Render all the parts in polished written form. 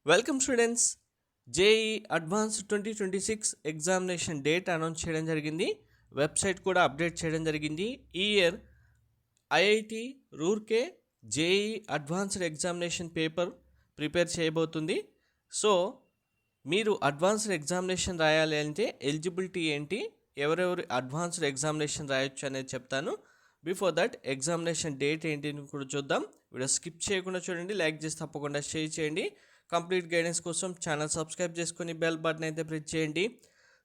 Welcome students. JEE advance 2026 examination date announce చేయడం జరిగింది. Website కూడా అప్డేట్ చేయడం జరిగింది. ఈ year IIT Roorkee JEE advanced examination paper prepare చేయబోతుంది. సో మీరు అడ్వాన్స్డ్ ఎగ్జామినేషన్ రాయాలి అంటే ఎలిజిబిలిటీ ఏంటి, ఎవరెవరు అడ్వాన్స్డ్ ఎగ్జామినేషన్ రాయొచ్చు అనేది చెప్తాను. బిఫోర్ దట్ ఎగ్జామినేషన్ డేట్ ఏంటి అని కూడా చూద్దాం. వీడియో స్కిప్ చేయకుండా చూడండి, లైక్ చేసి తప్పకుండా షేర్ చేయండి. కంప్లీట్ గైడెన్స్ కోసం ఛానల్ సబ్స్క్రైబ్ చేసుకొని బెల్ బటన్ అయితే ప్రెస్ చేయండి.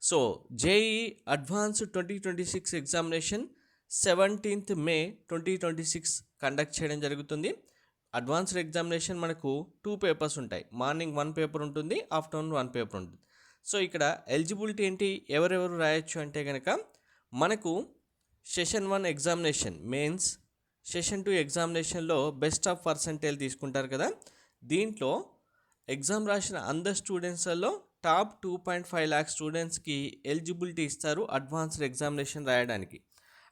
So JEE advance 2026 examination 17th May 2026 conduct చేయడం జరుగుతుంది. అడ్వాన్స్డ్ ఎగ్జామినేషన్ మనకు 2 పేపర్స్ ఉంటాయి. మార్నింగ్ 1 పేపర్ ఉంటుంది, ఆఫ్టర్నూన్ 1 పేపర్ ఉంటుంది. సో ఇక్కడ ఎలిజిబిలిటీ ఏంటి, ఎవరెవరు రాయొచ్చు అంటే కనుక మనకు సెషన్ 1 ఎగ్జామినేషన్ మెయిన్స్, సెషన్ 2 ఎగ్జామినేషన్లో బెస్ట్ ఆఫ్ పర్సెంటేజ్ తీసుకుంటారు కదా. దీంట్లో ఎగ్జామ్ రాసిన అందరు స్టూడెంట్స్లో టాప్ 2.5 lakh స్టూడెంట్స్కి ఎలిజిబిలిటీ ఇస్తారు అడ్వాన్స్డ్ ఎగ్జామినేషన్ రాయడానికి.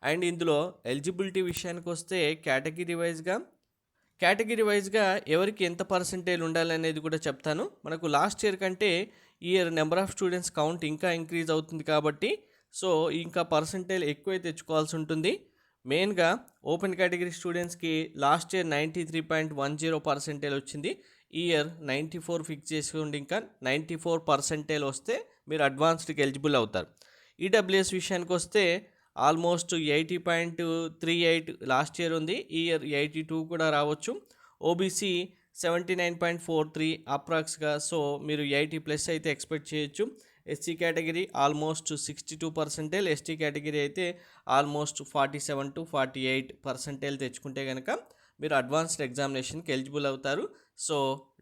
అండ్ ఇందులో ఎలిజిబిలిటీ విషయానికి వస్తే కేటగిరీ వైజ్గా ఎవరికి ఎంత పర్సెంటేజ్ ఉండాలనేది కూడా చెప్తాను. మనకు లాస్ట్ ఇయర్ కంటే ఈ year number of students count ఇంకా ఇంక్రీజ్ అవుతుంది కాబట్టి సో ఇంకా పర్సెంటేజ్ ఎక్కువ తెచ్చుకోవాల్సి ఉంటుంది. మెయిన్గా ఓపెన్ కేటగిరీ స్టూడెంట్స్కి లాస్ట్ ఇయర్ 93.10 పర్సెంటేజ్ వచ్చింది. ఈ ఇయర్ 94 ఫిక్స్ చేసుకోండి. ఇంకా 94% వస్తే మీరు అడ్వాన్స్డ్కి ఎలిజిబుల్ అవుతారు. ఈడబ్ల్యూఎస్ విషయానికి వస్తే ఆల్మోస్ట్ 80.38 లాస్ట్ ఇయర్ ఉంది, ఈ ఇయర్ 82 కూడా రావచ్చు. ఓబీసీ 79.43 అప్రాక్స్గా, సో మీరు 80+ అయితే ఎక్స్పెక్ట్ చేయొచ్చు. SC category almost 62%, ST category అయితే ఆల్మోస్ట్ 47 to 48% తెచ్చుకుంటే కనుక మీరు అడ్వాన్స్డ్ ఎగ్జామినేషన్కి ఎలిజిబుల్ అవుతారు. సో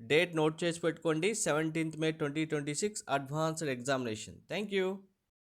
డేట్ నోట్ చేసి పెట్టుకోండి, 17th May 2026 advanced examination. Thank you.